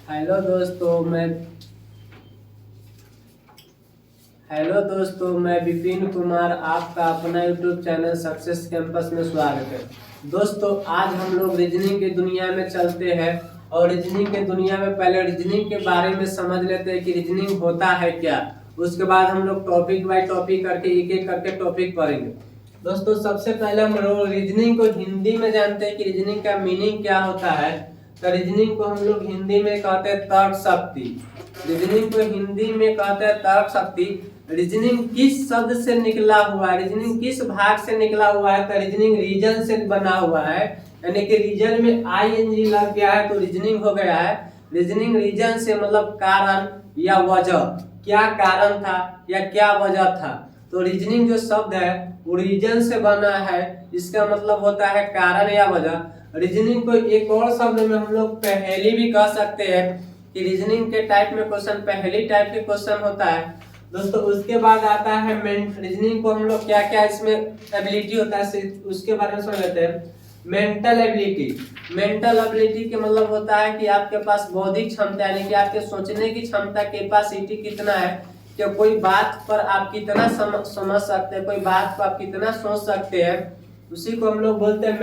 Hello दोस्तों मैं hello दोस्तों, मैं विपिन कुमार, आपका अपना यूट्यूब चैनल सक्सेस कैंपस में स्वागत है। दोस्तों, आज हम लोग रीजनिंग की दुनिया में चलते हैं और रीजनिंग के दुनिया में पहले रीजनिंग के बारे में समझ लेते हैं कि रीजनिंग होता है क्या। उसके बाद हम लोग टॉपिक बाय टॉपिक करके एक एक करके टॉपिक पढ़ेंगे। दोस्तों, सबसे पहले हम लोग रीजनिंग को हिंदी में जानते हैं कि रीजनिंग का मीनिंग क्या होता है। तो रीजनिंग को हम लोग हिंदी में कहते हैं तर्क शक्ति। रीजनिंग को हिंदी में कहते हैं तर्क शक्ति। रीजनिंग किस शब्द से निकला हुआ है, रीजनिंग किस भाग से निकला हुआ है, तो रीजनिंग रीजन से बना हुआ है। यानी कि रीजन में आईएनजी लग गया है तो रीजनिंग हो गया है। रीजनिंग रीजन से मतलब कारण या वजह, क्या कारण था या क्या वजह था। तो रीजनिंग जो शब्द है वो रीजन से बना है, इसका मतलब होता है कारण या वजह। रीजनिंग को एक और शब्द में हम लोग पहेली भी कह सकते हैं कि रीजनिंग के टाइप में क्वेश्चन पहेली टाइप के क्वेश्चन होता है। दोस्तों, उसके बाद आता है रीजनिंग को हम लोग क्या क्या इसमें एबिलिटी होता है उसके बारे में समझ लेते हैं। Mental ability. मेंटल एबिलिटी के मतलब होता है कि आपके पास बौद्धिक क्षमता, यानी कि आपके सोचने की क्षमता, कैपेसिटी कितना है कि कोई बात पर आप कितना समझ सकते हैं, कोई बात पर आप कितना सोच सकते हैं, उसी को हम लोग बोलते हैं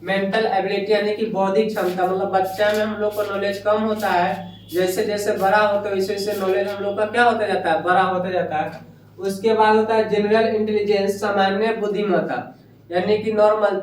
मेंटल एबिलिटी यानी कि बौद्धिक क्षमता। मतलब बच्चा में हम लोग को नॉलेज कम होता है, जैसे जैसे बड़ा होता है वैसे वैसे नॉलेज हम लोग का क्या होता जाता है, बड़ा होता जाता है। उसके बाद होता है जनरल इंटेलिजेंस, सामान्य बुद्धिमत्ता, यानी कि नॉर्मल।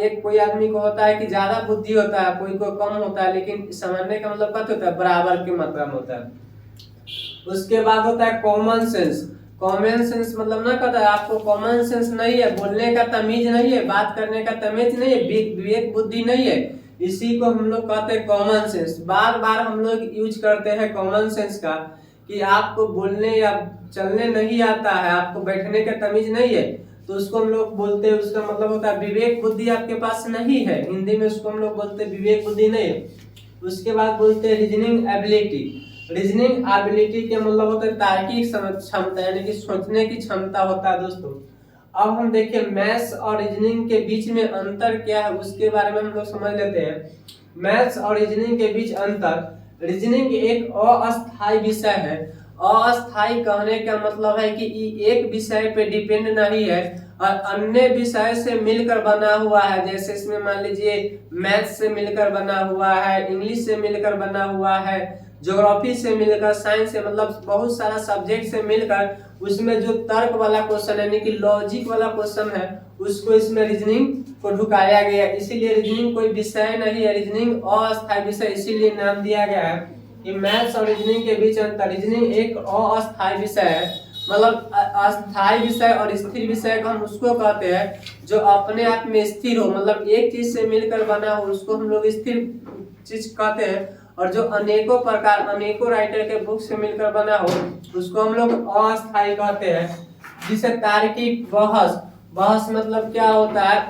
एक कोई आदमी को होता है कि ज्यादा बुद्धि होता है, कोई को कम होता है, लेकिन सामान्य का मतलब क्या होता है, बराबर की मात्रा में होता है। उसके बाद होता है कॉमन सेंस। कॉमन सेंस मतलब ना कहता है आपको कॉमन सेंस नहीं है, बोलने का तमीज नहीं है, बात करने का तमीज नहीं है, विवेक बुद्धि नहीं है, इसी को हम लोग कहते हैं कॉमन सेंस। बार बार हम लोग यूज करते हैं कॉमन सेंस का कि आपको बोलने या चलने नहीं आता है, आपको बैठने का तमीज नहीं है, तो उसको हम लोग बोलते हैं, उसका मतलब होता है विवेक बुद्धि आपके पास नहीं है। हिंदी में उसको हम लोग बोलते हैं विवेक बुद्धि नहीं है। उसके बाद बोलते हैं रीजनिंग एबिलिटी। रीजनिंग एबिलिटी के मतलब होता है तार्किक क्षमता, यानी कि सोचने की क्षमता होता है। दोस्तों, अब हम देखिए मैथ्स और रीजनिंग के बीच में अंतर क्या है उसके बारे में हम लोग समझ लेते हैं। मैथ्स और रीजनिंग के बीच अंतर। रीजनिंग एक अस्थायी विषय है। अस्थायी कहने का मतलब है कि एक विषय पे डिपेंड नहीं है और अन्य विषय से मिलकर बना हुआ है। जैसे इसमें मान लीजिए मैथ्स से मिलकर बना हुआ है, इंग्लिश से मिलकर बना हुआ है, ज्योग्राफी से मिलकर, साइंस से, मतलब बहुत सारा सब्जेक्ट से मिलकर उसमें जो तर्क वाला क्वेश्चन यानी कि लॉजिक वाला क्वेश्चन है उसको इसमें रीजनिंग को ढुकाया गया। इसीलिए रीजनिंग कोई विषय नहीं है, रीजनिंग अस्थायी विषय इसीलिए नाम दिया गया है कि मैथ्स और रीजनिंग के बीच अंतर। रीजनिंग एक अस्थायी विषय है, मतलब अस्थायी विषय और स्थिर विषय को हम उसको कहते हैं जो अपने आप में स्थिर हो, मतलब एक चीज से मिलकर बना हो उसको हम लोग स्थिर चीज कहते हैं। और जो अनेकों प्रकार अनेकों राइटर के बुक से मिलकर बना हो उसको हम लोग अस्थायी कहते हैं। जिसे तार्किक बहस, बहस मतलब क्या होता है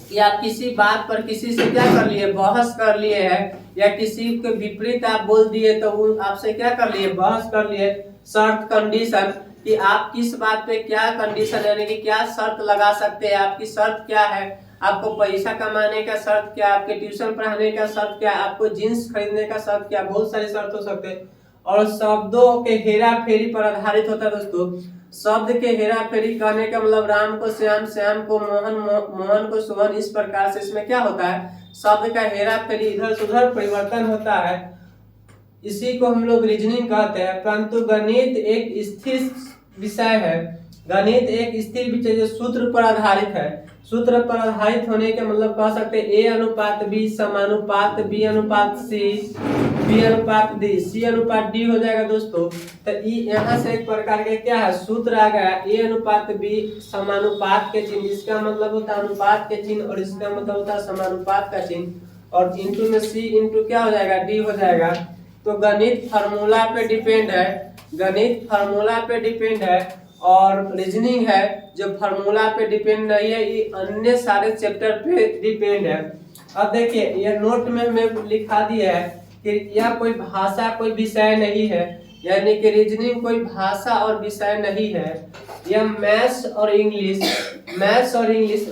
कि आप किसी बात पर किसी से क्या कर लिए, बहस कर लिए है, या किसी के विपरीत आप बोल दिए तो वो आपसे क्या कर लिए, बहस कर लिए। शर्त कंडीशन कि आप किस बात पे क्या कंडीशन यानी कि क्या शर्त लगा सकते हैं, आपकी शर्त क्या है, आपको पैसा कमाने का शर्त क्या, आपके ट्यूशन पढ़ाने का शर्त क्या, आपको जींस खरीदने का शर्त क्या, बहुत सारी शर्त हो सकते हैं। और शब्दों के हेरा फेरी पर आधारित होता है। दोस्तों, शब्द के हेरा फेरी करने का मतलब राम को श्याम, श्याम को मोहन, मोहन को सुमन, इस प्रकार से इसमें क्या होता है, शब्द का हेरा फेरी, इधर से उधर परिवर्तन होता है। इसी को हम लोग रीजनिंग कहते हैं। परंतु गणित एक स्थिर विषय है। गणित एक स्थिर विषय जो सूत्र पर आधारित है। सूत्र पर आधारित होने के मतलब कह सकते हैं ए अनुपात बी समानुपात बी अनुपात सी, बी अनुपात डी, सी अनुपात डी हो जाएगा। दोस्तों, तो यहाँ से एक प्रकार के क्या है सूत्र आ गया, ए अनुपात बी समानुपात के चिन्ह, इसका मतलब होता है अनुपात के चिन्ह और इसका मतलब होता है समानुपात का चिन्ह, और इंटू में सी इंटू क्या हो जाएगा, डी हो जाएगा। तो गणित फार्मूला पे डिपेंड है, गणित फार्मूला पे डिपेंड है, और रीजनिंग है जो फार्मूला पे डिपेंड नहीं है, ये अन्य सारे चैप्टर पे डिपेंड है। अब देखिए ये नोट में हमें लिखा दिया है कि यह कोई भाषा कोई विषय नहीं है, यानी कि रीजनिंग कोई भाषा और विषय नहीं है। यह मैथ्स और इंग्लिश,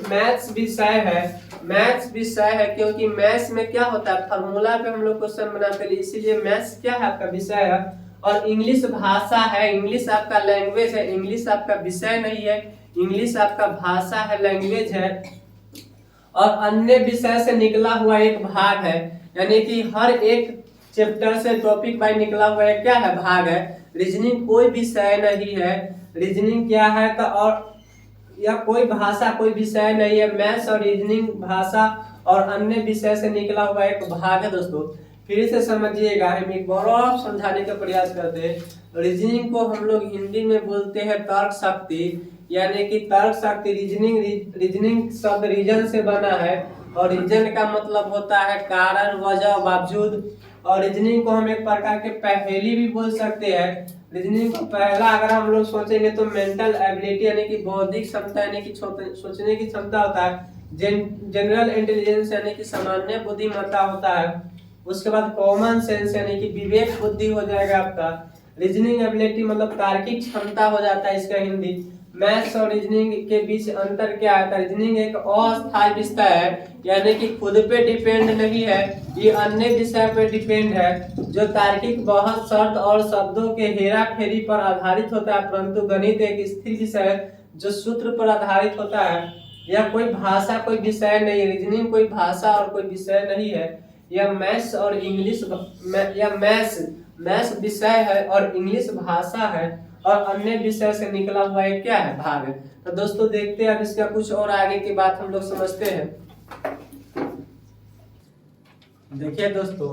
मैथ्स विषय है मैथ्स विषय है, क्योंकि मैथ्स में क्या होता है, फार्मूला पे हम लोग क्वेश्चन बनाते हैं, इसीलिए मैथ्स क्या है आपका विषय है। और इंग्लिश भाषा है, इंग्लिश आपका लैंग्वेज है, इंग्लिश आपका विषय नहीं है, इंग्लिश आपका भाषा है, लैंग्वेज है। और अन्य विषय से निकला हुआ एक भाग है, यानी कि हर एक चैप्टर से टॉपिक बाय निकला हुआ है क्या है, भाग है। रीजनिंग कोई विषय नहीं है, रीजनिंग क्या है तो और या कोई भाषा कोई विषय नहीं है। मैथ्स और रीजनिंग भाषा और अन्य विषय से निकला हुआ एक भाग है। दोस्तों फिर से समझिएगा, हम एक बार और समझाने का प्रयास करते हैं। रीजनिंग को हम लोग हिंदी में बोलते हैं तर्क शक्ति, यानी कि तर्क शक्ति। रीजनिंग शब्द रीजन से बना है और रीजन का मतलब होता है कारण, वजह, बावजूद। और रीजनिंग को हम एक प्रकार के पहेली भी बोल सकते हैं। रीजनिंग को पहला अगर हम लोग सोचेंगे तो मेंटल एबिलिटी यानी कि बौद्धिक क्षमता, यानी कि सोचने की क्षमता होता है। जनरल इंटेलिजेंस यानी कि सामान्य बुद्धिमत्ता होता है। उसके बाद कॉमन सेंस यानी कि विवेक बुद्धि हो जाएगा आपका। रीजनिंग एबिलिटी मतलब तार्किक क्षमता हो जाता है इसका हिंदी। मैथ्स और रीजनिंग के बीच अंतर क्या है, रीजनिंग एक अस्थायी विषय है, यानी कि खुद पे डिपेंड नहीं है, ये अन्य विषय पे डिपेंड है, जो तार्किक बहस, शर्त और शब्दों के हेरा फेरी पर आधारित होता है। परंतु गणित एक स्थिर विषय है जो सूत्र पर आधारित होता है। यह कोई भाषा कोई विषय नहीं है, रीजनिंग कोई भाषा और कोई विषय नहीं है। यह मैथ्स और इंग्लिश या मैथ्स विषय है और इंग्लिश भाषा है और अन्य विषय से निकला हुआ एक क्या है, भाग है। तो दोस्तों देखते हैं अब इसका कुछ और आगे की बात हम लोग समझते हैं। देखिए दोस्तों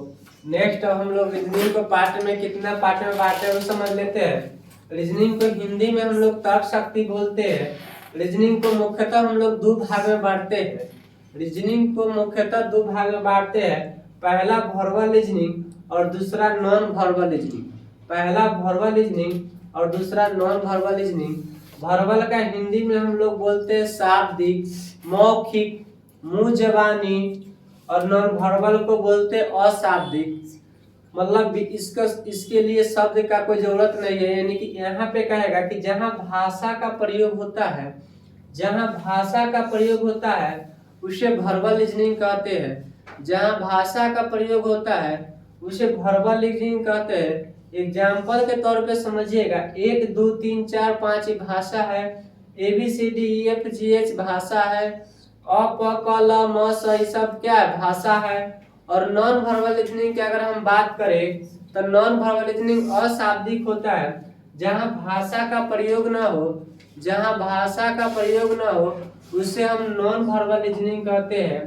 नेक्स्ट हम लोग रीजनिंग को पार्ट में कितना पार्ट में बांटते हैं वो समझ लेते हैं। रीजनिंग को हिंदी में हम लोग तर्क शक्ति बोलते हैं। रीजनिंग को मुख्यतः हम लोग दो भाग में बांटते हैं। रीजनिंग को मुख्यतः दो भाग में बांटते हैं, पहला वर्बल रीजनिंग और दूसरा नॉन वर्बल रीजनिंग। पहला वर्बल रीजनिंग और दूसरा नॉन वर्बल रीजनिंग। वर्बल का हिंदी में हम लोग बोलते हैं शाब्दिक, मौखिक, मुंह जबानी, और नॉन वर्बल को बोलते हैं अशाब्दिक। मतलब इसके लिए शब्द का कोई जरूरत नहीं है, यानी कि यहाँ पे कहेगा कि जहाँ भाषा का प्रयोग होता है, जहाँ भाषा का प्रयोग होता है उसे वर्बल रीजनिंग कहते हैं। जहाँ भाषा का प्रयोग होता है उसे वर्बल रीजनिंग कहते हैं। एग्जाम्पल के तौर पे समझिएगा, 1 2 3 4 5 भाषा है, ABCDEFGH भाषा है, अ प क ल म स ये सब क्या है, भाषा है। और नॉन वर्बल रीजनिंग की अगर हम बात करें तो नॉन वर्बल रीजनिंग अशाब्दिक होता है, जहाँ भाषा का प्रयोग ना हो, जहाँ भाषा का प्रयोग ना हो उसे हम नॉन वर्बल रीजनिंग कहते हैं।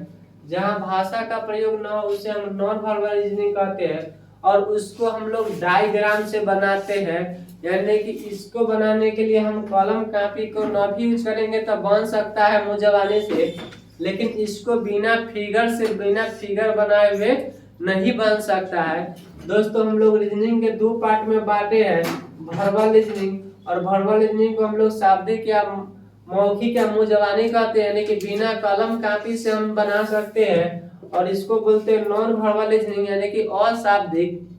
जहाँ भाषा का प्रयोग ना हो उसे हम नॉन वर्बल रीजनिंग कहते हैं। और उसको हम लोग डायग्राम से बनाते हैं, यानी कि इसको बनाने के लिए हम कलम कापी को ना भी यूज करेंगे तो बन सकता है मुंह जबानी से, लेकिन इसको बिना फिगर बनाए हुए नहीं बन सकता है। दोस्तों हम लोग रीजनिंग के दो पार्ट में बांटे हैं, वर्बल रीजनिंग, और वर्बल रीजनिंग को हम लोग शाब्दिक या मौखिक या मुंह जबानी कहते हैं, यानी कि बिना कलम कापी से हम बना सकते हैं। और इसको बोलते हैं नॉन वर्बल रीजनिंग, यानी कि अशाब्दिक।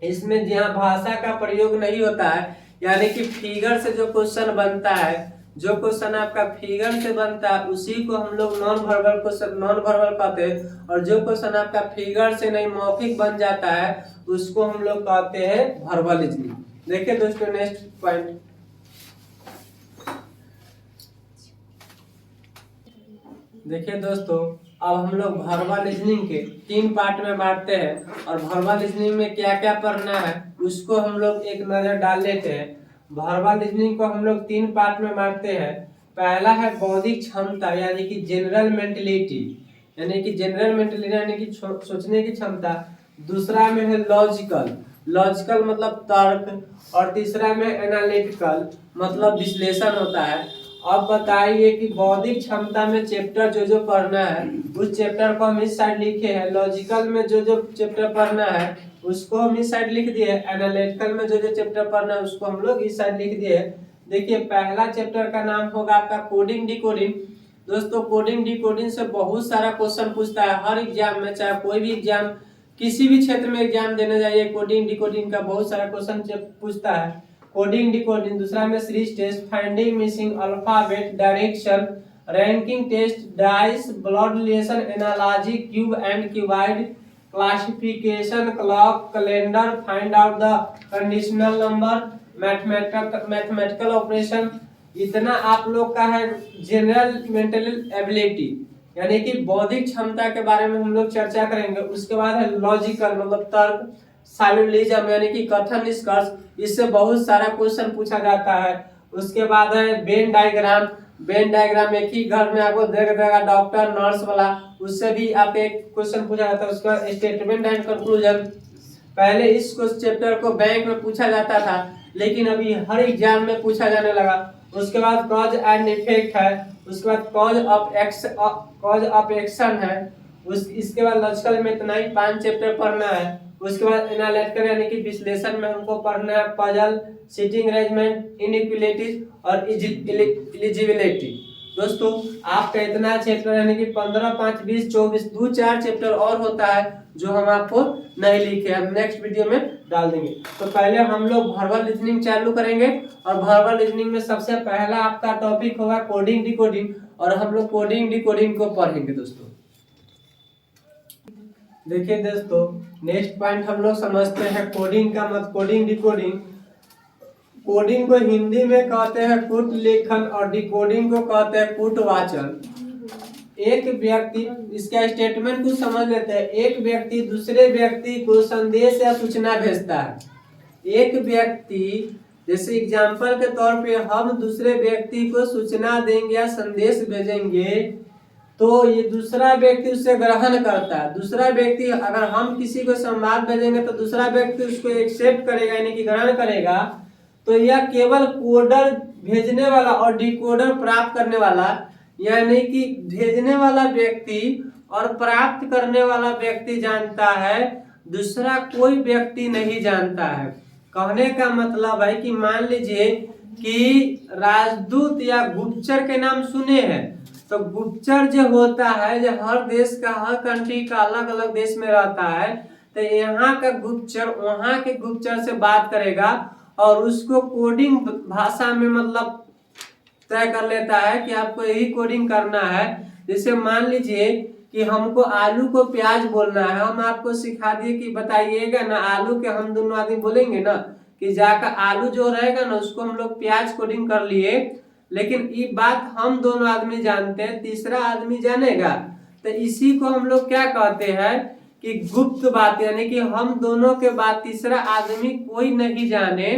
इसमें जहाँ भाषा का प्रयोग नहीं होता है, यानी कि फिगर से जो क्वेश्चन बनता है, जो क्वेश्चन आपका फिगर से बनता है उसी को हम लोग नॉन वर्बल कहते हैं। और जो क्वेश्चन आपका फिगर से नहीं मौखिक बन जाता है उसको हम लोग कहते हैं वर्बल रीजनिंग। देखिए दोस्तों नेक्स्ट पॉइंट, देखिए दोस्तों अब हम लोग वर्बल रीजनिंग के 3 पार्ट में बांटते हैं और वर्बल रीजनिंग में क्या क्या पढ़ना है उसको हम लोग एक नजर डाल लेते हैं। वर्बल रीजनिंग को हम लोग 3 पार्ट में बांटते हैं। पहला है बौद्धिक क्षमता, यानी कि जनरल मेंटलिटी, यानी कि सोचने की क्षमता। दूसरा में है लॉजिकल मतलब तर्क। और तीसरा में एनालिटिकल मतलब विश्लेषण होता है। अब बताइए कि बौद्धिक क्षमता में चैप्टर जो पढ़ना है उस चैप्टर को हम इस साइड लिखे हैं। लॉजिकल में जो चैप्टर पढ़ना है उसको हम इस साइड लिख दिए। एनालिटिकल में जो चैप्टर पढ़ना है उसको हम लोग इस साइड लिख दिए। देखिए पहला चैप्टर का नाम होगा आपका कोडिंग डिकोडिंग। दोस्तों कोडिंग डिकोडिंग से बहुत सारा क्वेश्चन पूछता है हर एग्जाम में, चाहे कोई भी एग्जाम किसी भी क्षेत्र में एग्जाम देने जाइए, कोडिंग डिकोडिंग का बहुत सारा क्वेश्चन पूछता है। Coding decoding. दूसरा में series test, finding missing alphabet, direction, ranking test, dice, blood relation analogy, cube and cuboid, classification, clock, calendar, find out the conditional number, mathematical operation. इतना आप लोग का है जनरल मेंटल एबिलिटी यानी कि बौद्धिक क्षमता के बारे में हम लोग चर्चा करेंगे। उसके बाद है लॉजिकल मतलब तर्क, साइलोजिज्म यानी कि कथन निष्कर्ष, इससे बहुत सारा क्वेश्चन पूछा जाता है। उसके बाद है वेन डायग्राम, वेन डायग्राम एक ही घर में आपको देख देगा डॉक्टर नर्स वाला, उससे भी आप एक क्वेश्चन पूछा जाता है। उसके बाद स्टेटमेंट एंड कंक्लूजन, पहले इस चैप्टर को बैंक में पूछा जाता था लेकिन अभी हर एग्जाम में पूछा जाने लगा। उसके बाद कॉज एंड इफेक्ट है, उसके बाद कॉज ऑफ एक्शन है, इसके बाद लॉजिकल में इतना ही 5 चैप्टर पढ़ना है। उसके बाद एनालिटिकल यानी कि विश्लेषण में हमको पढ़ना है पजल, सीटिंग अरेंजमेंट, इनइक्वालिटीज और एलिजिबिलिटी। दोस्तों आपका इतना चैप्टर यानी कि 15, 5, 20, 24 2-4 चैप्टर और होता है जो हम आपको नहीं लिखे, हम नेक्स्ट वीडियो में डाल देंगे। तो पहले हम लोग वर्बल रीजनिंग चालू करेंगे और वर्बल रीजनिंग में सबसे पहला आपका टॉपिक होगा कोडिंग डिकोडिंग, और हम लोग कोडिंग डिकोडिंग को पढ़ेंगे। दोस्तों देखिए दोस्तों, नेक्स्ट पॉइंट हम लोग समझते हैं कोडिंग का मत कोडिंग डिकोडिंग। कोडिंग को हिंदी में कहते हैं कूट लेखन और डिकोडिंग को कहते हैं कूट वाचन। एक व्यक्ति, इसका स्टेटमेंट को समझ लेते हैं। एक व्यक्ति दूसरे व्यक्ति को संदेश या सूचना भेजता है। एक व्यक्ति, जैसे एग्जाम्पल के तौर पे हम दूसरे व्यक्ति को सूचना देंगे या संदेश भेजेंगे तो ये दूसरा व्यक्ति उसे ग्रहण करता है। दूसरा व्यक्ति, अगर हम किसी को संवाद भेजेंगे तो दूसरा व्यक्ति उसको एक्सेप्ट करेगा यानी कि ग्रहण करेगा। तो यह केवल कोडर भेजने वाला और डिकोडर प्राप्त करने वाला, यानी कि भेजने वाला व्यक्ति और प्राप्त करने वाला व्यक्ति जानता है, दूसरा कोई व्यक्ति नहीं जानता है। कहने का मतलब है कि मान लीजिए कि राजदूत या गुप्तचर के नाम सुने हैं, तो गुप्तचर जो होता है जो हर देश का, हर कंट्री का अलग अलग देश में रहता है, तो यहाँ का गुप्तचर वहाँ के गुप्तचर से बात करेगा और उसको कोडिंग भाषा में मतलब तय कर लेता है कि आपको यही कोडिंग करना है। जैसे मान लीजिए कि हमको आलू को प्याज बोलना है, हम आपको सिखा दिए कि बताइएगा ना आलू के, हम दोनों आदमी बोलेंगे ना कि जाकर आलू जो रहेगा ना उसको हम लोग प्याज कोडिंग कर लिए, लेकिन ये बात हम दोनों आदमी जानते हैं, तीसरा आदमी जानेगा। तो इसी को हम लोग क्या कहते हैं कि गुप्त बात, यानी कि हम दोनों के बाद तीसरा आदमी कोई नहीं जाने।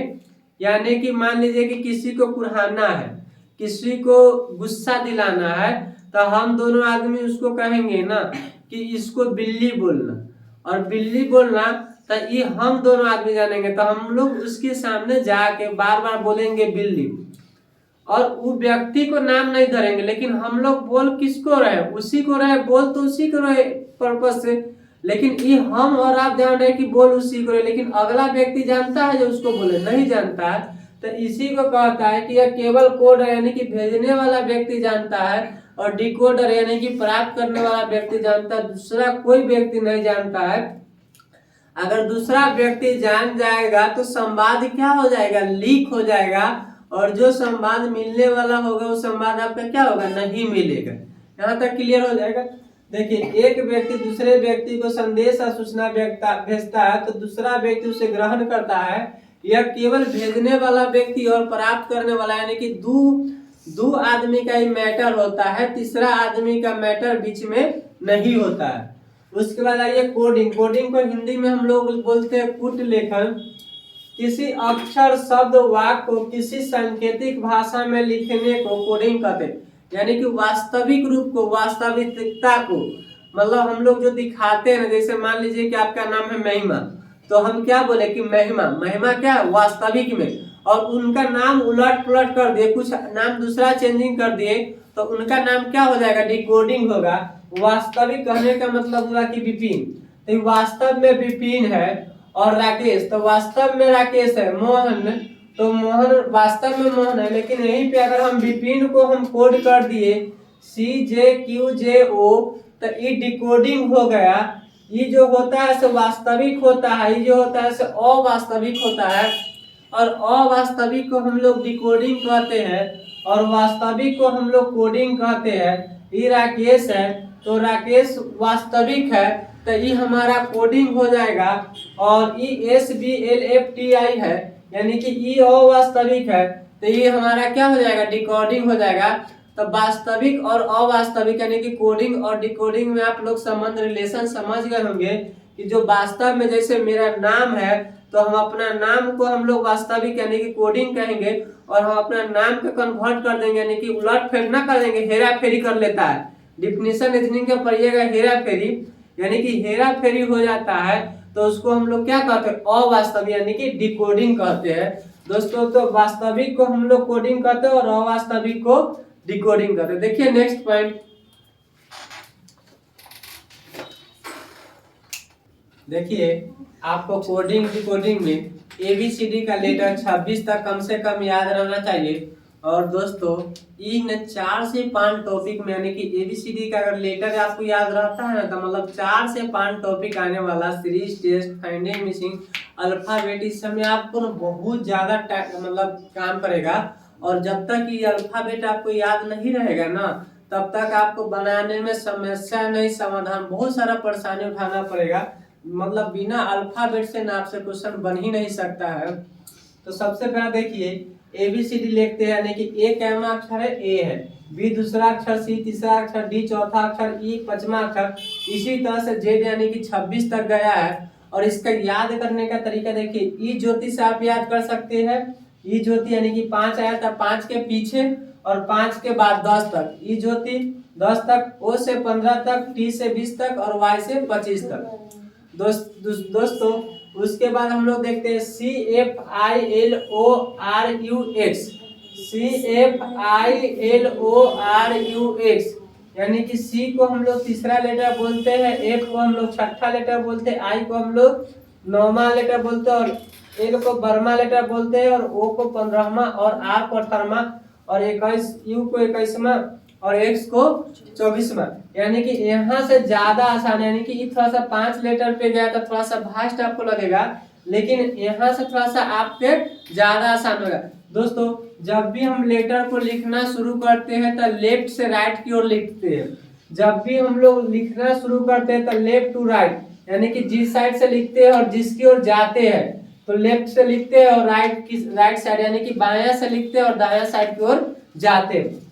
यानी कि मान लीजिए कि किसी को कुढ़ाना है, किसी को गुस्सा दिलाना है, तो हम दोनों आदमी उसको कहेंगे ना कि इसको बिल्ली बोलना, और बिल्ली बोलना तो ये हम दोनों आदमी जानेंगे। तो हम लोग उसके सामने जाके बार बार बोलेंगे बिल्ली, और वो व्यक्ति को नाम नहीं धरेंगे, लेकिन हम लोग बोल किसको रहे, उसी को रहे, बोल तो उसी को रहे पर्पस से, लेकिन ये हम और आप जान रहे कि बोल उसी को रहे, लेकिन अगला व्यक्ति जानता है जो उसको बोले, नहीं जानता है। तो इसी को कहता है कि यह केवल कोड यानी कि भेजने वाला व्यक्ति जानता है, और डिकोडर यानी कि प्राप्त करने वाला व्यक्ति जानता है, दूसरा कोई व्यक्ति नहीं जानता है। अगर दूसरा व्यक्ति जान जाएगा तो संवाद क्या हो जाएगा, लीक हो जाएगा, और जो संवाद मिलने वाला होगा वो संवाद आपका क्या होगा, नहीं मिलेगा। यहाँ तक क्लियर हो जाएगा। देखिए, एक व्यक्ति दूसरे व्यक्ति को संदेश या सूचना भेजता है तो दूसरा व्यक्ति उसे ग्रहण करता है। यह केवल भेजने वाला व्यक्ति और प्राप्त करने वाला यानी कि दो आदमी का ही मैटर होता है, तीसरा आदमी का मैटर बीच में नहीं होता है। उसके बाद आइए कोडिंग। कोडिंग को हिंदी में हम लोग बोलते हैं कूट लेखन। किसी अक्षर, शब्द, वाक्य को किसी सांकेतिक भाषा में लिखने को कोडिंग कहते हैं। यानी कि वास्तविक रूप को, वास्तविकता को, मतलब हम लोग जो दिखाते हैं, जैसे मान लीजिए कि आपका नाम है महिमा, तो हम क्या बोले कि महिमा, महिमा क्या वास्तविक में, और उनका नाम उलट पुलट कर दिए, कुछ नाम दूसरा चेंजिंग कर दिए, तो उनका नाम क्या हो जाएगा, डिकोडिंग होगा। वास्तविक कहने का मतलब हुआ कि विपिन, तो वास्तव में विपिन है, और राकेश, तो वास्तव में राकेश है। मोहन, तो मोहन वास्तव में मोहन है, लेकिन यहीं पे अगर हम विपिन को हम कोड कर दिए CJQJO, तो ये डिकोडिंग हो गया। ये जो होता है सो वास्तविक होता है, ये जो होता है सो अवास्तविक होता है। और अवास्तविक को हम लोग डिकोडिंग कहते हैं और वास्तविक को हम लोग कोडिंग कहते हैं। ये राकेश है तो राकेश वास्तविक है तो ये हमारा कोडिंग हो जाएगा। और ESBLFTI है यानी कि ये अवास्तविक है तो ये हमारा क्या हो जाएगा, डिकोडिंग हो जाएगा। तो वास्तविक और अवास्तविक यानी कि कोडिंग और डिकोडिंग में आप लोग संबंध रिलेशन समझ गए होंगे कि जो वास्तव में जैसे मेरा नाम है तो हम अपना नाम को हम लोग वास्तविक यानी कि कोडिंग कहेंगे और हम अपना नाम को कन्वर्ट कर देंगे यानी कि उलट फेर ना कर देंगे, हेरा फेरी कर लेता है। डिफिनेशन रीजनिंग का पढ़िएगा हेरा फेरी यानी कि हेरा फेरी हो जाता है तो उसको हम लोग क्या कहते हैं, अवास्तविक यानी कि डिकोडिंग कहते हैं दोस्तों। तो वास्तविक को हम लोग कोडिंग कहते हैं और अवास्तविक को डिकोडिंग करते हैं। देखिए नेक्स्ट पॉइंट, देखिए आपको कोडिंग डिकोडिंग में ABCD का लेटर 26 तक कम से कम याद रहना चाहिए। और दोस्तों इन 4 से 5 टॉपिक में यानी कि ABCD का अगर लेटर आपको याद रहता है ना तो मतलब 4 से 5 टॉपिक आने वाला series test finding missing alphabet इस समय आपको ना बहुत ज्यादा मतलब काम करेगा। और जब तक ये अल्फाबेट आपको याद नहीं रहेगा ना तब तक आपको बनाने में समस्या नहीं समाधान बहुत सारा परेशानी उठाना पड़ेगा। मतलब बिना अल्फाबेट से ना आपसे क्वेश्चन बन ही नहीं सकता है। तो सबसे पहले देखिए ABCD लिखते हैं यानी कि A कैमा अक्षर है A है, B दूसरा अक्षर, C तीसरा अक्षर, D चौथा अक्षर, E पांचवा अक्षर, इसी तरह से Z यानी कि 26 तक गया है। और इसका याद करने का तरीका देखिए, ई ज्योति से आप याद कर सकते हैं। ई ज्योति यानी कि 5 आया था, 5 के पीछे और 5 के बाद 10 तक, ई ज्योति 10 तक, O से 15 तक, T से 20 तक और Y से 25 तक। दोस्तों उसके बाद हम लोग देखते हैं CFILORUX, CFILORUX यानी कि C को हम लोग तीसरा लेटर बोलते हैं, F को हम लोग छठा लेटर बोलते हैं, I को हम लोग 9वां लेटर बोलते हैं और L को 12वां लेटर बोलते हैं और O को 15वां और R को 18वां और 21 U को 21वां और X को 24वां। यानी कि यहाँ से ज्यादा आसान यानी कि थोड़ा सा 5 लेटर पे गया तो थोड़ा सा भास्ट आपको लगेगा लेकिन यहाँ से थोड़ा सा आपके ज्यादा आसान होगा। दोस्तों जब भी हम लेटर को लिखना शुरू करते हैं तो लेफ्ट से राइट की ओर लिखते हैं। जब भी हम लोग लिखना शुरू करते हैं तो लेफ्ट टू राइट यानी कि जिस साइड से लिखते हैं और जिसकी ओर जाते हैं तो लेफ्ट से लिखते हैं और राइट साइड यानी कि बायां से लिखते हैं और दायां साइड की ओर जाते हैं।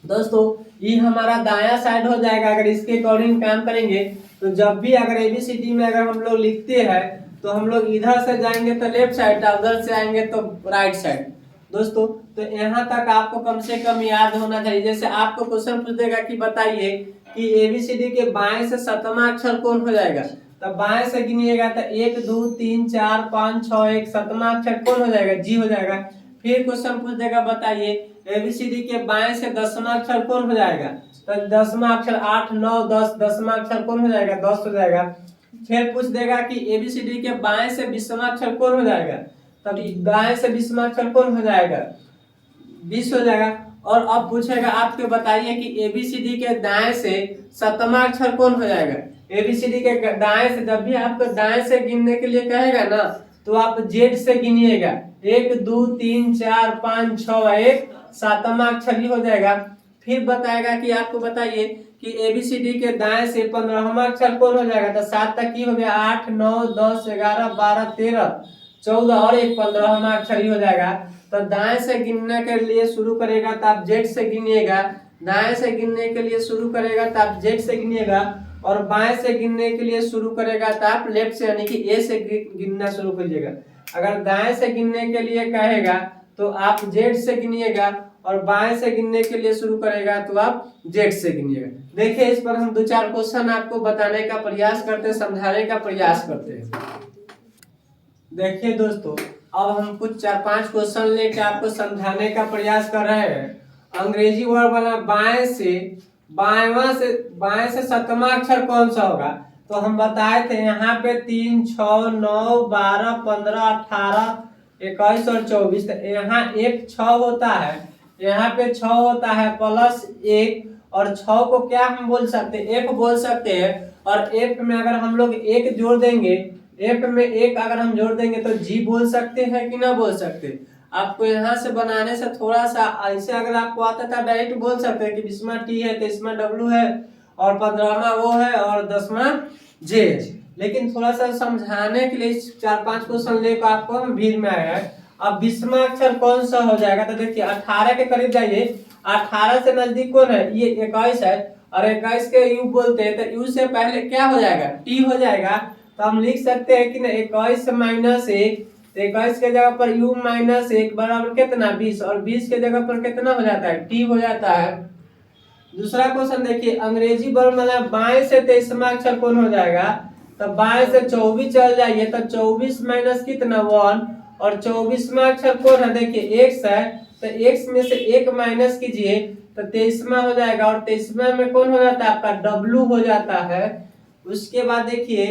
दोस्तों ये हमारा दायां साइड हो जाएगा। अगर इसके अकॉर्डिंग काम करेंगे तो जब भी अगर ABCD में अगर हम लोग लिखते हैं तो हम लोग इधर से जाएंगे तो लेफ्ट साइड, उधर से आएंगे तो राइट साइड। दोस्तों तो यहाँ तक आपको कम से कम याद होना चाहिए। जैसे आपको क्वेश्चन पूछ देगा कि बताइए कि ABCD के बाएं से 7वां अक्षर कौन हो जाएगा, तो बाएं से गिनिएगा तो 1 2 3 4 5 6 1 7वां अक्षर कौन हो जाएगा, G हो जाएगा। फिर क्वेश्चन पूछ देगा बताइए ABCD के बाएं से 10वां अक्षर कौन हो जाएगा, तो 10वां अक्षर 8 9 10, 10वां अक्षर कौन हो जाएगा, 10 हो जाएगा। फिर पूछ देगा कि ABCD के बाएं से 20वां अक्षर कौन हो जाएगा, तब बाएं से 20वां अक्षर कौन हो जाएगा, 20 हो जाएगा। और अब पूछेगा आपके बताइए कि ABCD के दाएं से 7वां अक्षर कौन हो जाएगा। ABCD के दाएं से, जब भी आपको दाएं से गिनने के लिए कहेगा ना तो आप Z से गिनिएगा, 1 2 3 4 5 6 1 7वां अक्षर ही हो जाएगा। फिर बताएगा कि आपको बताइए कि ABCD के दाएं से 15वां अक्षर कौन हो जाएगा, तो 7 तक ही हो गया, 8 9 10 11 12 13 14 और एक 15वां अक्षर ही हो जाएगा। तो दाएं से गिनने के लिए शुरू करेगा तो आप Z से गिनिएगा, दाएं से गिनने के लिए शुरू करेगा तो आप Z से गिनिएगा और बाएं से गिनने के लिए शुरू करेगा तो आप लेफ्ट से यानी कि A से गिनना शुरू करिएगा। अगर दाएं से गिनने के लिए कहेगा तो आप Z से गिनिएगा और बाएं से गिनने के लिए शुरू करेगा तो आप Z से गिनिएगा। देखिए इस पर हम 2-4 क्वेश्चन आपको बताने का प्रयास करते हैं, समझाने का प्रयास करते हैं। देखिए दोस्तों अब हम कुछ 4-5 क्वेश्चन लेके आपको समझाने का प्रयास कर रहे हैं। अंग्रेजी वर्ड वाला बाएं से 7वां अक्षर कौन सा होगा, तो हम बताए थे यहाँ पे 3 6 9 12 15 18 21 और 24, यहाँ एक 6 होता है, यहाँ पे 6 होता है प्लस 1 और 6 को क्या हम बोल सकते हैं, F बोल सकते हैं। और F में अगर हम लोग 1 जोड़ देंगे, एफ में एक अगर हम जोड़ देंगे तो जी बोल सकते हैं कि ना बोल सकते। आपको यहाँ से बनाने से थोड़ा सा ऐसे अगर आपको आता था डायरेक्ट बोल सकते हैं कि 20वां टी है, 23वां डब्ल्यू है और 15वां वो है और 10वां जे है। लेकिन थोड़ा सा समझाने के लिए 4-5 क्वेश्चन लेकर आपको हम भीड़ में आया है। अब 20वां अक्षर कौन सा हो जाएगा, तो देखिए 18 के करीब जाइए। 18 से नजदीक कौन है, ये 21 है और 21 के यू बोलते हैं, तो यू से पहले क्या हो जाएगा, टी हो जाएगा। तो हम लिख सकते हैं कि ना 21 माइनस 1, 21 के जगह पर u माइनस 1 बराबर कितना 20 और 20 के जगह पर कितना हो जाता है, टी हो जाता है। दूसरा क्वेश्चन देखिए, अंग्रेजी वर्णमाला बाएं से 23वां अक्षर कौन हो जाएगा, तो बाएं से 24 चल जाइए तो 24 माइनस कितना 1 और 24वां अक्षर कौन है, देखिए x है, तो x में से 1 माइनस कीजिए तो 23वां हो जाएगा और 23वां में कौन हो जाता है, आपका w हो जाता है। उसके बाद देखिए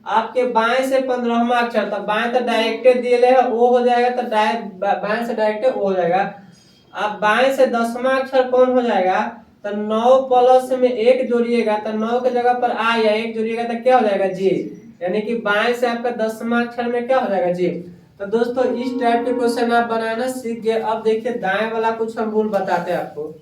आपके बाएं से 15वां अक्षर, तो बाएं तो डायरेक्ट दिए है ओ हो जाएगा, तो बाएं से डायरेक्ट ओ हो जाएगा। अब बाएं से 10वां अक्षर कौन हो जाएगा, तो 9 प्लस में 1 जोड़िएगा तो 9 के जगह पर आ या 1 जोड़िएगा तो क्या हो जाएगा जे, यानी कि बाएं से आपका 10वां अक्षर में क्या हो जाएगा जे। तो दोस्तों इस टाइप के क्वेश्चन आप बनाना सीख गए। अब देखिए दाएं वाला कुछ हम रूल बताते हैं आपको।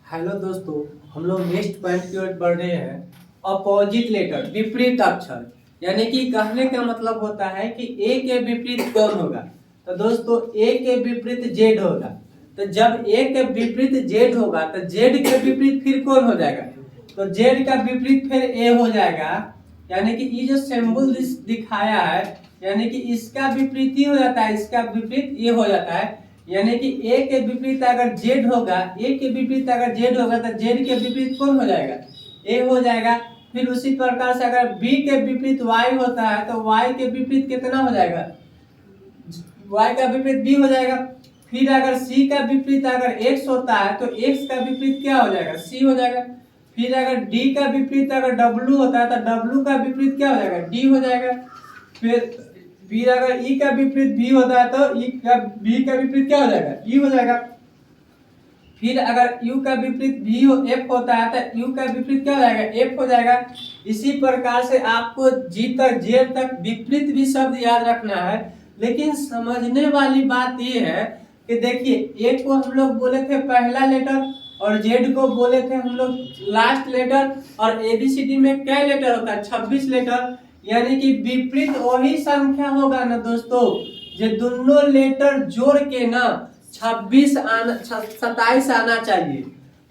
हेलो दोस्तों, हम लोग नेक्स्ट पॉइंट की ओर बढ़ रहे हैं। अपोजिट लेटर, विपरीत अक्षर, यानी कि कहने का मतलब होता है कि ए के विपरीत कौन होगा, तो दोस्तों ए के विपरीत जेड होगा। तो जब ए के विपरीत जेड होगा तो जेड के विपरीत फिर कौन हो जाएगा, तो जेड का विपरीत फिर ए हो जाएगा। यानी कि ये जो सिंबल दिखाया है, यानी कि इसका विपरीत ही हो जाता है, इसका विपरीत ये हो जाता है। यानी कि ए के विपरीत अगर जेड होगा, ए के विपरीत अगर जेड होगा तो जेड के विपरीत कौन हो जाएगा, ए हो जाएगा। फिर उसी प्रकार से अगर बी के विपरीत वाई होता है तो वाई के विपरीत कितना हो जाएगा, वाई का विपरीत बी हो जाएगा। फिर अगर सी का विपरीत अगर एक्स होता है तो एक्स का विपरीत क्या हो जाएगा, सी हो जाएगा। फिर अगर डी का विपरीत अगर डब्लू होता है तो डब्लू का विपरीत क्या हो जाएगा, डी हो जाएगा। फिर अगर ई का विपरीत बी होता है तो ई का बी का विपरीत क्या हो जाएगा, ई हो जाएगा। फिर अगर यू का विपरीत भी एफ होता है तो यू का विपरीत क्या हो जाएगा, एफ हो जाएगा। इसी प्रकार से आपको जी तक जेड तक विपरीत भी शब्द याद रखना है। लेकिन समझने वाली बात ये है कि देखिए ए को हम लोग बोले थे पहला लेटर और जेड को बोले थे हम लोग लास्ट लेटर, और एबीसीडी में क्या लेटर होता है, 26 लेटर। यानी कि विपरीत वही संख्या होगा ना दोस्तों, जो दोनों लेटर जोड़ के ना 27 आना चाहिए।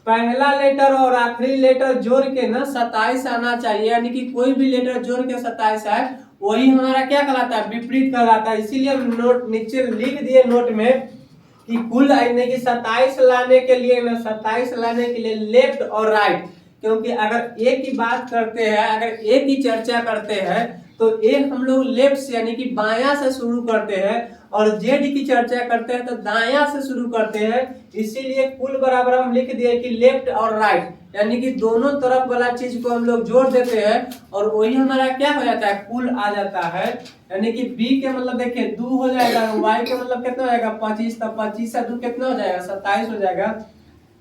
पहला लेटर और आखिरी लेटर जोड़ के ना 27 आना चाहिए। यानी कि कोई भी लेटर जोड़ के 27 आए वही हमारा क्या कहलाता है, विपरीत कहलाता है। इसीलिए हम नोट नीचे लिख दिए नोट में कि कुल यानी कि 27 लाने के लिए ना 27 लाने के लिए लेफ्ट और राइट, क्योंकि अगर ए की बात करते हैं, अगर ए की चर्चा करते हैं तो ए हम लोग लेफ्ट से यानी कि बायां से शुरू करते हैं और जेड की चर्चा करते हैं तो दायां से शुरू करते हैं। इसीलिए कुल बराबर हम लिख दिए कि लेफ्ट और राइट, यानी कि दोनों तरफ वाला चीज को हम लोग जोड़ देते हैं और वही हमारा क्या हो जाता है, कुल आ जाता है। यानी कि बी के मतलब देखिए 2 हो जाएगा, वाई के मतलब कितना हो जाएगा 25, तो 25 से 2 कितना हो जाएगा 27 हो जाएगा।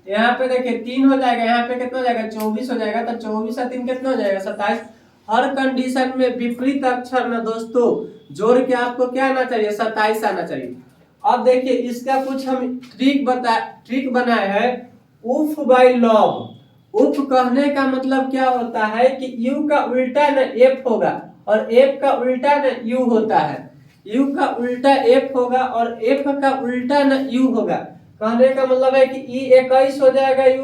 यहाँ पे देखिए 3 हो जाएगा, यहाँ पे कितना हो जाएगा 24 हो जाएगा, तो 24 से 3 कितना हो जाएगा 27। हर कंडीशन में विपरीत अक्षर ना दोस्तों जोड़ के आपको क्या आना चाहिए, 27 आना चाहिए। अब देखिए इसका कुछ हम ट्रिक बनाए है, उफ बाय लॉग। उफ कहने का मतलब क्या होता है कि यू का उल्टा न एफ होगा और एफ का उल्टा न यू होता है। यू का उल्टा एफ होगा और एफ का उल्टा न यू होगा। कहने का मतलब है कि ई 21 हो जाएगा यू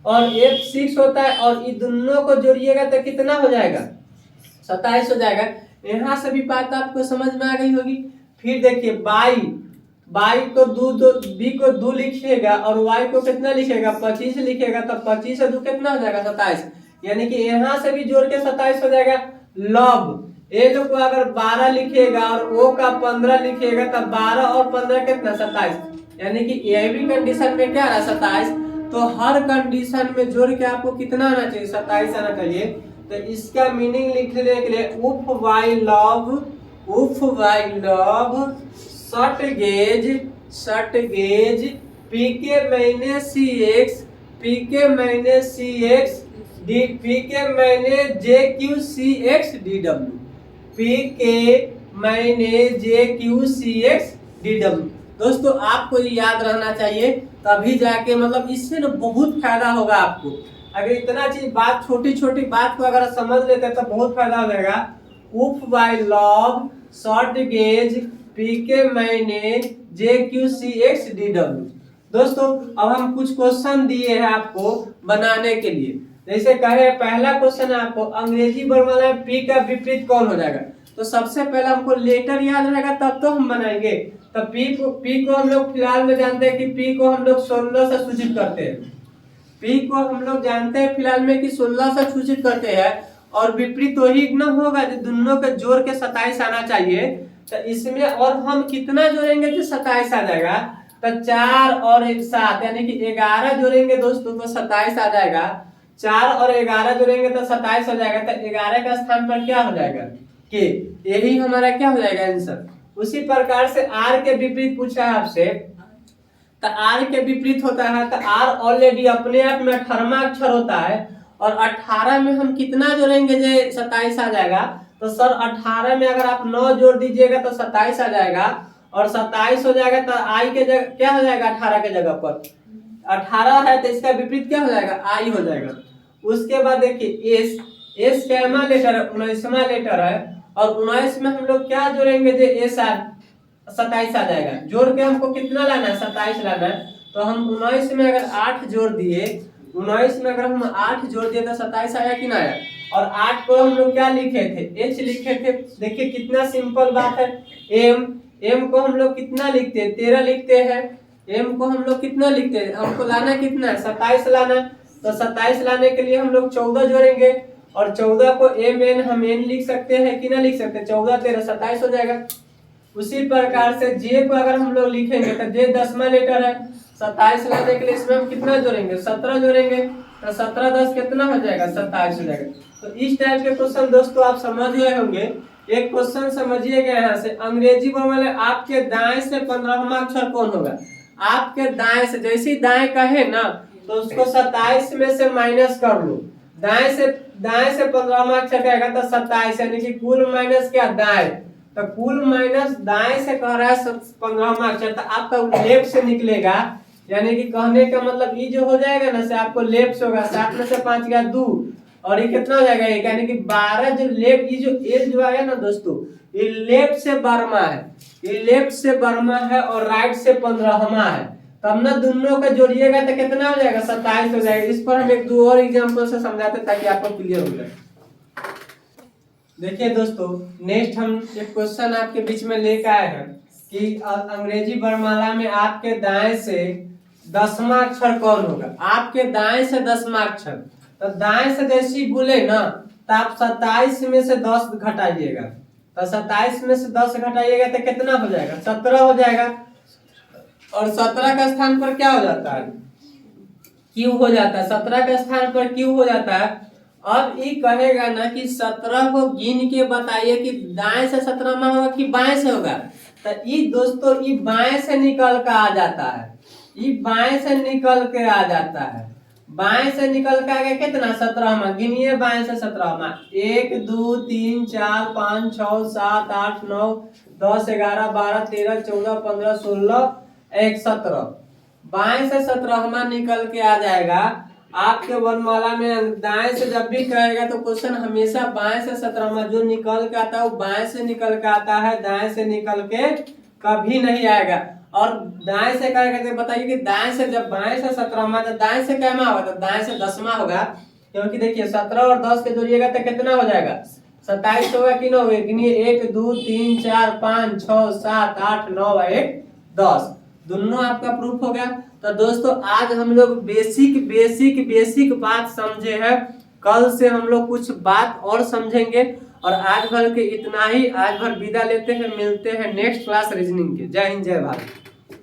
और एफ 6 होता है और ई दोनों को जोड़िएगा तो कितना हो जाएगा 27 हो जाएगा। यहाँ से भी बात आपको समझ में आ गई होगी। फिर देखिए बाई को बी को 2 लिखिएगा और वाई को कितना लिखेगा 25 लिखेगा, तो 25 से 2 कितना हो जाएगा 27। यानी कि यहाँ से भी जोड़ के 27 हो जाएगा। लॉग ए को अगर 12 लिखिएगा और ओ का 15 लिखिएगा तो 12 और 15 कितना 27। यानी कि ये भी कंडीशन में क्या रहा 27। तो हर कंडीशन में जोड़ के आपको कितना आना चाहिए 27 आना चाहिए। तो इसका मीनिंग लिखने के लिए उफ वाई लॉग शॉर्ट गेज पीके मैंने सीएक्स पीके मैंने सीएक्स डी पीके मैंने जेक्यू सीएक्स डीडब्ल्यू पी के मैंने J Q C X D W. दोस्तों आपको ये याद रहना चाहिए, तभी जाके मतलब इससे ना बहुत फायदा होगा आपको। अगर इतना चीज बात छोटी छोटी बात को अगर समझ लेते हैं तो बहुत फायदा हो जाएगा। उफ by log short gauge P के मैंने J Q C X D W. दोस्तों अब हम कुछ क्वेश्चन दिए हैं आपको बनाने के लिए। जैसे कहे पहला क्वेश्चन है आपको अंग्रेजी वर्णमाला में पी का विपरीत कौन हो जाएगा। तो सबसे पहले हमको लेटर याद रहेगा तब तो हम बनाएंगे। तो पी को हम लोग फिलहाल में जानते हैं कि पी को हम लोग 16 से सूचित करते हैं। पी को हम लोग जानते हैं फिलहाल में कि 16 से सूचित करते हैं। और विपरीत वही न होगा जो दोनों के जोड़ के 27 आना चाहिए। तो इसमें और हम कितना जोड़ेंगे कि 27 आ जाएगा। तो 4 और 1 7 यानी कि 11 जोड़ेंगे दोस्तों तो 27 आ जाएगा। 4 और 11 जोड़ेंगे तो 27 हो जाएगा। तो 11 का स्थान पर क्या हो जाएगा कि यही हमारा क्या हो जाएगा आंसर। उसी प्रकार से आर के विपरीत पूछा है आपसे। तो आर के विपरीत होता है तो आर ऑलरेडी अपने आप में 18वां अक्षर होता है। और 18 में हम कितना जोड़ेंगे जो 27 आ जाएगा। तो सर 18 में अगर आप 9 जोड़ दीजिएगा तो 27 आ जाएगा। और 27 हो जाएगा तो आई के जगह क्या हो जाएगा 18 के जगह पर 18 है तो इसका विपरीत क्या हो जाएगा आई हो जाएगा। उसके बाद देखिए एस कैमा लेटर है 19वां लेटर है। और 19 में हम लोग क्या जोड़ेंगे जो एस 27 आ जाएगा। जोड़ के हमको कितना लाना है 27 लाना है। तो हम 19 में अगर 8 जोड़ दिए 19 में अगर हम 8 जोड़ दिए तो 27 आया कि ना आया। और 8 को हम लोग क्या लिखे थे एच लिखे थे। देखिए कितना सिंपल बात है। एम को हम लोग कितना लिखते हैं 13 लिखते हैं। एम को हम लोग कितना लिखते हैं हमको लाना कितना है 27 लाना है। तो 27 लाने के लिए हम लोग 14 जोड़ेंगे। और 14 को एम एन हम एन लिख सकते हैं कि ना लिख सकते 14 13 27 हो जाएगा। उसी प्रकार से जे को अगर हम लोग लिखेंगे तो जे 10वां लेटर है। 27 लाने के लिए इसमें हम कितना जोड़ेंगे 17 जोड़ेंगे। तो 17 10 कितना हो जाएगा 27 हो जाएगा। तो इस टाइप के क्वेश्चन दोस्तों आप समझ गए होंगे। एक क्वेश्चन समझिएगा यहाँ से अंग्रेजी वर्णमाला आपके दाएं से 15वां अक्षर कौन होगा। आपके दाएं से जैसे दाएं कहे ना तो उसको 27 में से माइनस कर लो। दाएं से 15वां अक्षर कहेगा तो 27 यानी कि कुल माइनस क्या दाएं। तो कुल माइनस दाएं से कह रहा है 15वां अक्षर तो आपका लेफ्ट से निकलेगा। यानी कि कहने का मतलब ये जो हो जाएगा ना से आपको लेफ्ट से होगा। 7 में से 5 गया 2 और ये कितना हो जाएगा यानी कि 12 जो लेफ्ट ये जो एज जो आया ना दोस्तों ये लेफ्ट से 12वां है। ये लेफ्ट से 12वां है और राइट से 15वां है। तब ना दोनों का जोड़िएगा तो कितना हो जाएगा 27 हो जाएगा। इस पर हम एक दो और एग्जांपल से समझाते ताकि आपको क्लियर हो जाए। देखिए दोस्तों नेक्स्ट हम एक क्वेश्चन आपके बीच में लेकर आए हैं कि अंग्रेजी वर्णमाला में आपके दाएं से 10वां अक्षर कौन होगा। आपके दाएं से 10वां अक्षर तो दाएं से जैसी बोले ना तो आप 27 में से 10 घटाइएगा। तो 27 में से 10 घटाइएगा तो कितना हो जाएगा 17 हो जाएगा। और 17 का स्थान पर क्या हो जाता है क्यू हो जाता है। 17 के स्थान पर क्यू हो जाता है। अब ये कहेगा ना कि 17 को गिन के बताइए कि दाएं से 17वां होगा कि बाएं से होगा। तो ये दोस्तों ये बाएं से निकल कर आ जाता है। ये बाएं से निकल के आ जाता है। बाएं से निकल के आ गया कितना 17वां। गिनिए बाएं से 17वां 1 2 3 4 5 6 7 8 9 10 11 12 13 14 15 16 1 17। बाएं से 17वां निकल के आ जाएगा। आपके वर्णमाला में दाएं से जब भी कहेगा तो क्वेश्चन हमेशा बाएं से 17वां जो निकल के आता है वो बाएं से निकल के आता है। दाएं से निकल के कभी नहीं आएगा। और दाएं से कहेगा तो बताइए कि दाएं से जब बाएं से 17वां तो दाएं से क्या होगा तो दाएं से 10वां होगा। क्योंकि देखिए 17 और 10 के जोड़िएगा तो कितना हो जाएगा 27 होगा कि 9 होगा। गिनिए 1 2 3 4 5 6 7 8 9 1 10 दोनों आपका प्रूफ हो गया। तो दोस्तों आज हम लोग बेसिक बात समझे हैं। कल से हम लोग कुछ बात और समझेंगे। और आज भर के इतना ही। आज भर विदा लेते हैं। मिलते हैं नेक्स्ट क्लास रीजनिंग के। जय हिंद जय भारत।